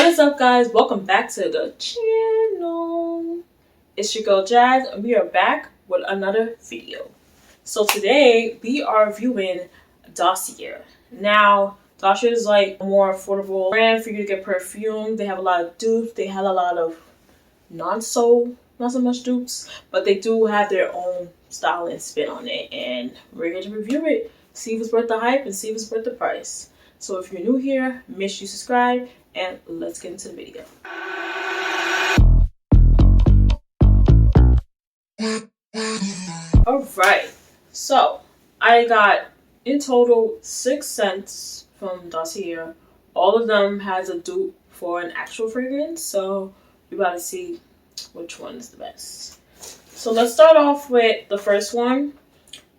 What is up, guys? Welcome back to the channel. It's your girl Jazz, and we are back with another video. So today we are reviewing DOSSIER. Now, DOSSIER is like a more affordable brand for you to get perfume. They have a lot of dupes. They have a lot of not so much dupes, but they do have their own style and spin on it. And we're here to review it, see if it's worth the hype, and see if it's worth the price. So if you're new here, make sure you subscribe, and let's get into the video. Alright, so I got in total 6 scents from DOSSIER. All of them has a dupe for an actual fragrance, so we about to see which one is the best. So let's start off with the first one,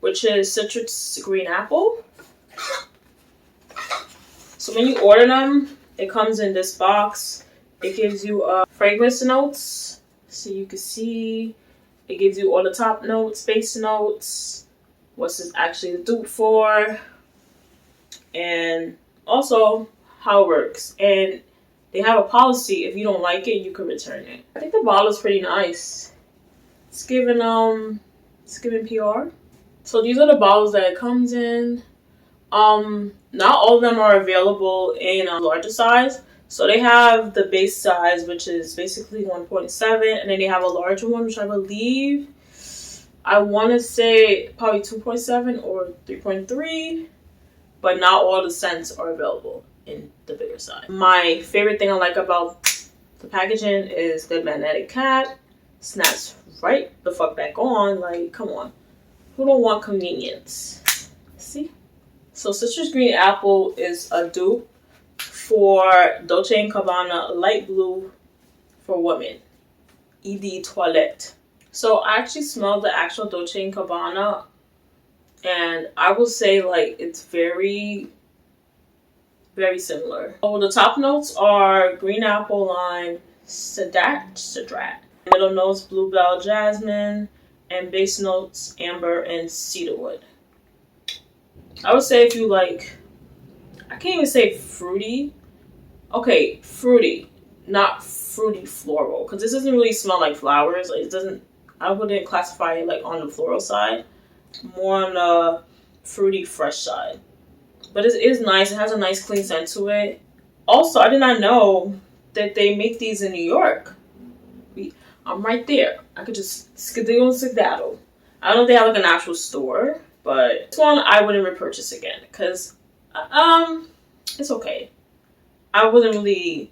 which is Citrus Green Apple. So when you order them, it comes in this box. It gives you fragrance notes, so you can see. It gives you all the top notes, base notes, what's this actually the dupe for, and also how it works. And they have a policy: if you don't like it, you can return it. I think the bottle is pretty nice. It's giving PR. So these are the bottles that it comes in. Not all of them are available in a larger size. So they have the base size, which is basically 1.7, and then they have a larger one, which I believe, I want to say probably 2.7 or 3.3, but not all the scents are available in the bigger size. My favorite thing I like about the packaging is the magnetic cap. Snaps right the fuck back on. Like, come on. Who don't want convenience? See? So Citrus Green Apple is a dupe for Dolce & Gabbana Light Blue for Women, Eau de Toilette. So I actually smelled the actual Dolce & Gabbana, and I will say, like, it's very, very similar. So the top notes are green apple, lime, cedrat. Middle notes, bluebell, jasmine, and base notes, amber and cedarwood. I would say if you like, I can't even say fruity. Okay, fruity, not fruity floral, because this doesn't really smell like flowers. Like, it doesn't, I wouldn't classify it like on the floral side, more on the fruity fresh side. But it is nice. It has a nice clean scent to it. Also, I did not know that they make these in New York. I'm right there. I could just skedaddle and skedaddle. I don't know if they have like an actual store, but this one I wouldn't repurchase again because it's okay. I wasn't really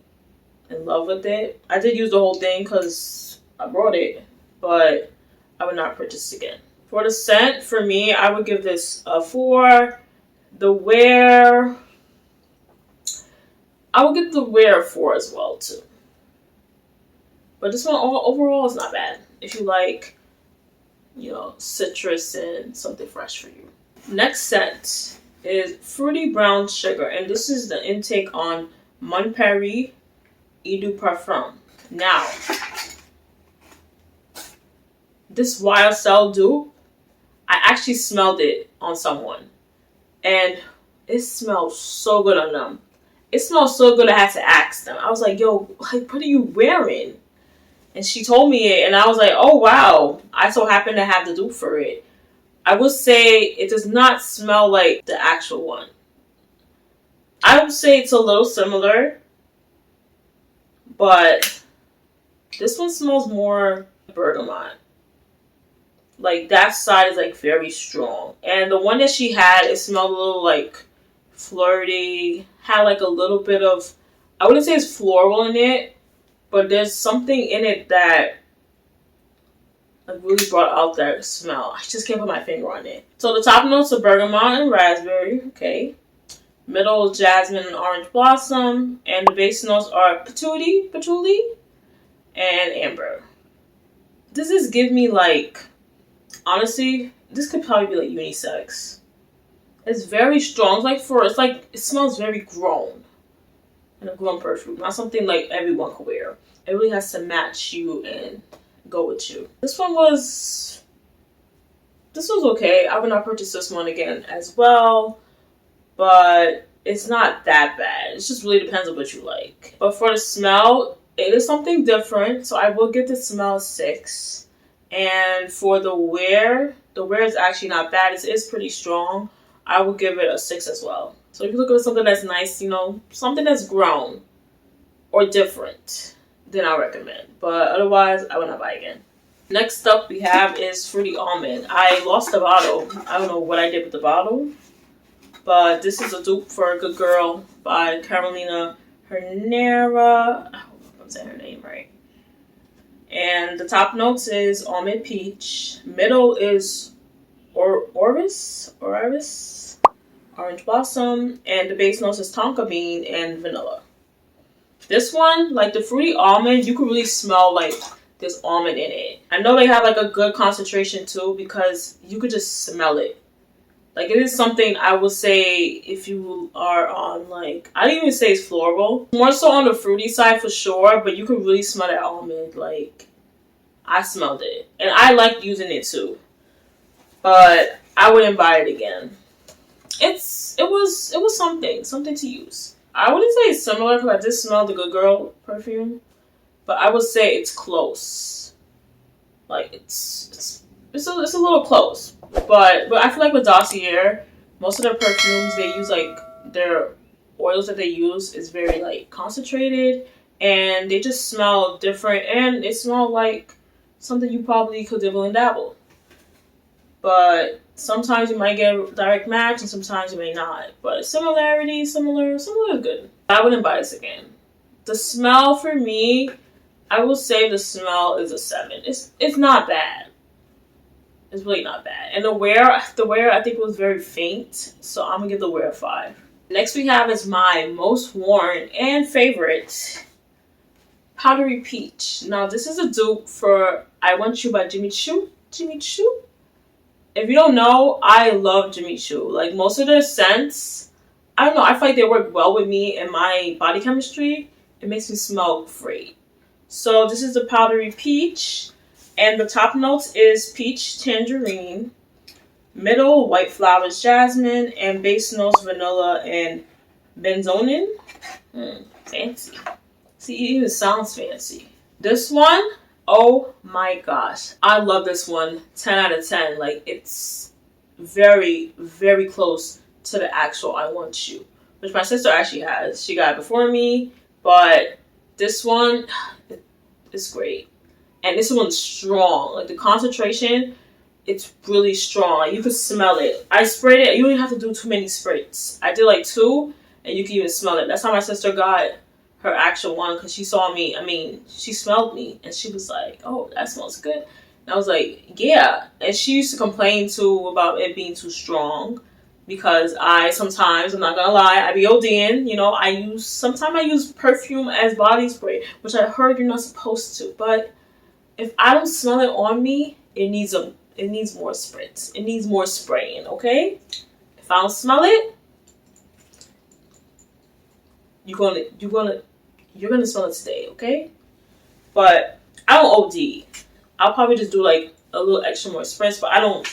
in love with it. I did use the whole thing because I brought it, but I would not purchase it again. For the scent, for me, I would give this a 4. The wear, I would give the wear a 4 as well too. But this one overall is not bad if you like, you know, citrus and something fresh for you. Next scent is Fruity Brown Sugar, and this is the intake on Mon Paris Eau de Parfum. Now, this YSL dupe, I actually smelled it on someone, and it smells so good on them. It smells so good I had to ask them. I was like, yo, like, what are you wearing? And she told me it, and I was like, oh wow, I so happen to have the dupe for it. I would say it does not smell like the actual one. I would say it's a little similar, but this one smells more bergamot. Like, that side is like very strong. And the one that she had, it smelled a little like flirty, had like a little bit of, I wouldn't say it's floral in it, but there's something in it that like really brought out that smell. I just can't put my finger on it. So the top notes are bergamot and raspberry, okay. Middle is jasmine and orange blossom, and the base notes are patchouli, and amber. This is give me like, honestly, this could probably be like unisex. It's very strong. It's like it smells very grown. And a grown perfume, not something like everyone can wear. It really has to match you and go with you. This was okay. I would not purchase this one again as well, but it's not that bad. It just really depends on what you like. But for the smell, it is something different. So I will give the smell a 6. And for the wear is actually not bad. It is pretty strong. I will give it a 6 as well. So if you're looking for something that's nice, you know, something that's grown or different, then I recommend. But otherwise, I would not buy again. Next up we have is Fruity Almond. I lost the bottle. I don't know what I did with the bottle. But this is a dupe for a Good Girl by Carolina Herrera. I hope I'm saying her name right. And the top notes is almond peach. Middle is orris, orange blossom. And the base notes is tonka bean and vanilla. This one, like the Fruity Almond, you can really smell like there's almond in it. I know they have like a good concentration too because you could just smell it. Like, it is something I would say if you are on, like, I didn't even say it's floral. More so on the fruity side for sure, but you can really smell that almond. Like, I smelled it. And I liked using it too. But I wouldn't buy it again. It was something to use. I wouldn't say it's similar because I did smell the Good Girl perfume. But I would say it's close. Like, it's a little close. But I feel like with DOSSIER, most of their perfumes, they use like their oils that they use is very like concentrated, and they just smell different, and they smell like something you probably could dibble and dabble. But sometimes you might get a direct match, and sometimes you may not. But similar is good. I wouldn't buy this again. The smell for me, I will say the smell is a 7. It's not bad. It's really not bad. And the wear I think was very faint. So I'm going to give the wear a 5. Next we have is my most worn and favorite, Powdery Peach. Now this is a dupe for I Want You by Jimmy Choo. If you don't know, I love Jimmy Choo. Like most of their scents, I don't know, I feel like they work well with me and my body chemistry. It makes me smell great. So this is the Powdery Peach. And the top notes is peach tangerine, middle white flowers jasmine, and base notes vanilla and benzonin. Fancy. See, it even sounds fancy. This one, oh my gosh. I love this one. 10 out of 10. Like, it's very, very close to the actual I Want You, which my sister actually has. She got it before me, but this one is great. And this one's strong. Like, the concentration, it's really strong. Like, you can smell it. I sprayed it. You don't even have to do too many sprays. I did like 2, and you can even smell it. That's how my sister got her actual one, because she saw me. I mean, she smelled me, and she was like, oh, that smells good. And I was like, yeah. And she used to complain, too, about it being too strong, because sometimes, I'm not gonna lie, I be ODing. You know, sometimes I use perfume as body spray, which I heard you're not supposed to, but if I don't smell it on me, it needs more spritz. It needs more spraying, okay? If I don't smell it, you're gonna smell it today, okay? But I don't OD. I'll probably just do like a little extra more spritz, but I don't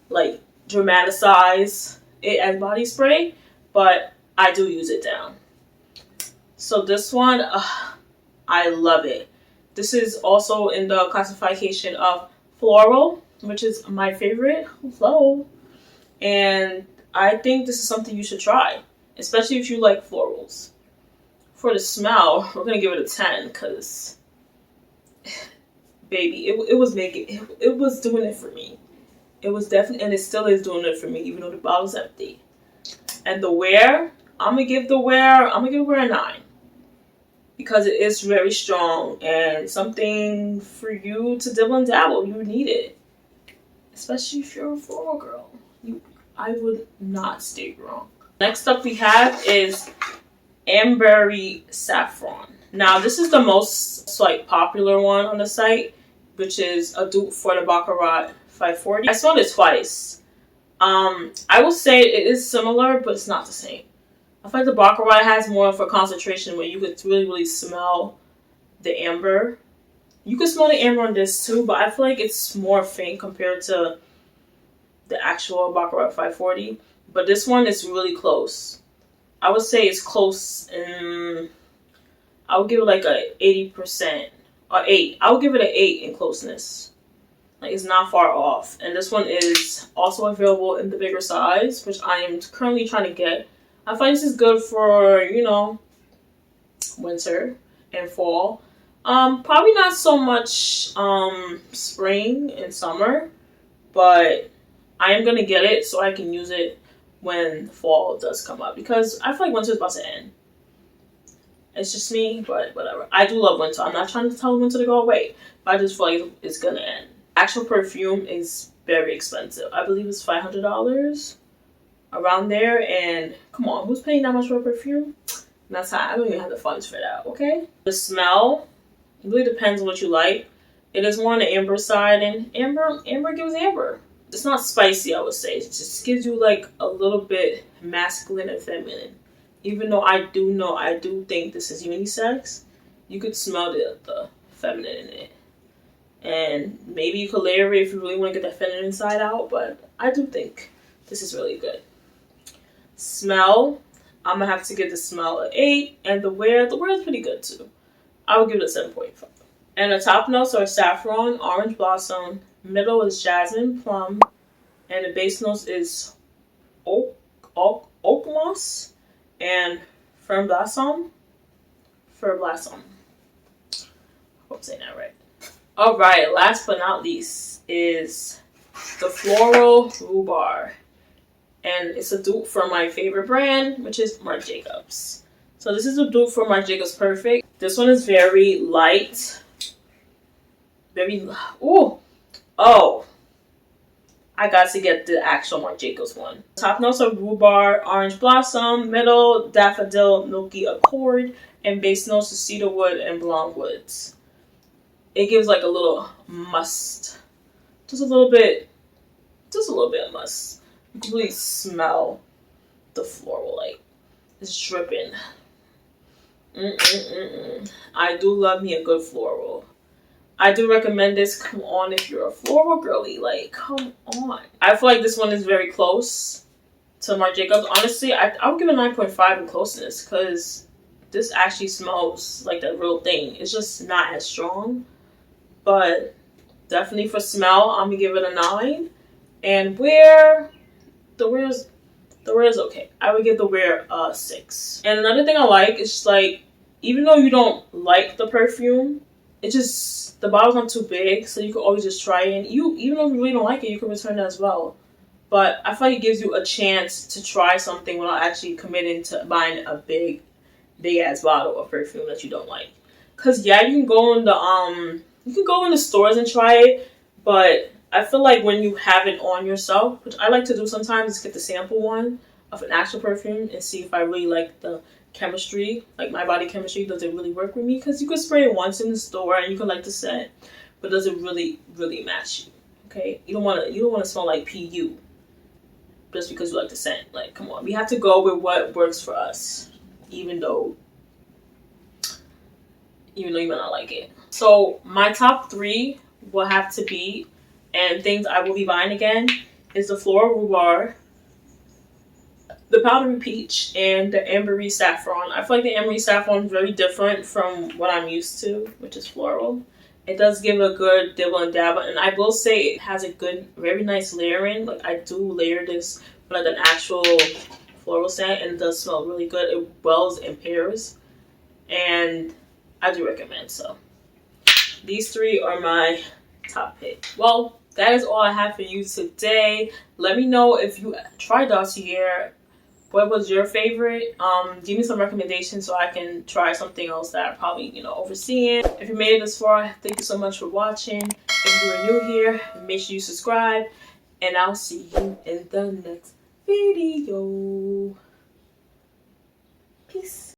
like dramatize it as body spray, but I do use it down. So this one, I love it. This is also in the classification of floral, which is my favorite. Hello. And I think this is something you should try, especially if you like florals. For the smell, we're going to give it a 10 because, baby, it was doing it for me. It was definitely, and it still is doing it for me, even though the bottle's empty. And the wear, I'm going to give the wear a 9. Because it is very strong and something for you to dibble and dabble. You need it. Especially if you're a floral girl. I would not stay wrong. Next up we have is Amberry Saffron. Now this is the most like popular one on the site, which is a dupe for the Baccarat 540. I smelled it twice. I will say it is similar, but it's not the same. I feel like the Baccarat has more of a concentration where you could really, really smell the amber. You can smell the amber on this too, but I feel like it's more faint compared to the actual Baccarat 540. But this one is really close. I would say it's close. I would give it like a 80% or 8. I would give it an 8 in closeness. Like it's not far off. And this one is also available in the bigger size, which I am currently trying to get. I find this is good for, you know, winter and fall. Probably not so much spring and summer, but I am gonna get it so I can use it when fall does come up, because I feel like winter is about to end. It's just me, but whatever. I do love winter. I'm not trying to tell winter to go away, but I just feel like it's gonna end. Actual perfume is very expensive. I believe it's $500 around there, and come on, who's paying that much for a perfume? That's how I don't even have the funds for that. Okay. The smell, it really depends on what you like. It is more on the amber side, and amber gives amber. It's not spicy, I would say. It just gives you like a little bit masculine and feminine. Even though I do think this is unisex, you could smell the feminine in it. And maybe you could layer it if you really want to get that feminine side out, but I do think this is really good. Smell, I'm gonna have to give the smell an 8, and the wear is pretty good too. I would give it a 7.5. And the top notes are saffron, orange blossom, middle is jasmine, plum, and the base notes is oak moss, and fern blossom. Hope I'm saying that right. All right, last but not least is the floral rhubarb, and it's a dupe from my favorite brand, which is Marc Jacobs. So this is a dupe from Marc Jacobs Perfect. This one is very light, I got to get the actual Marc Jacobs one. Top notes are rhubarb, orange blossom, middle, daffodil, milky accord, and base notes are cedarwood and blonde woods. It gives like a little must. Just a little bit of must. You can really smell the floral, like it's dripping. I do love me a good floral. I do recommend this. Come on, if you're a floral girly, like, come on. I feel like this one is very close to Marc Jacobs. Honestly, I would give it 9.5 in closeness, because this actually smells like the real thing. It's just not as strong, but definitely for smell, I'm gonna give it a 9. And the wear is okay. I would give the wear a 6. And another thing I like is just like, even though you don't like the perfume, it just, the bottle's not too big, so you can always just try it. Even though you really don't like it, you can return it as well. But I feel like it gives you a chance to try something without actually committing to buying a big ass bottle of perfume that you don't like. Cause yeah, you can go in the stores and try it, but I feel like when you have it on yourself, which I like to do sometimes, is get the sample one of an actual perfume and see if I really like the chemistry, like my body chemistry. Does it really work with me? Because you could spray it once in the store and you could like the scent, but does it really match you? Okay, you don't want to smell like PU just because you like the scent. Like, come on, we have to go with what works for us, even though you might not like it. So my top 3 will have to be, and things I will be buying again, is the floral rhubarb, the powdery peach, and the ambery saffron. I feel like the ambery saffron is very different from what I'm used to, which is floral. It does give a good dibble and dabble, and I will say it has a good, very nice layering. Like, I do layer this with like an actual floral scent, and it does smell really good. It wells in pairs, and I do recommend. So these 3 are my top pick. Well, that is all I have for you today. Let me know if you tried DOSSIER. What was your favorite? Give me some recommendations so I can try something else that I'm probably, overseeing. If you made it this far, thank you so much for watching. If you are new here, make sure you subscribe, and I'll see you in the next video. Peace.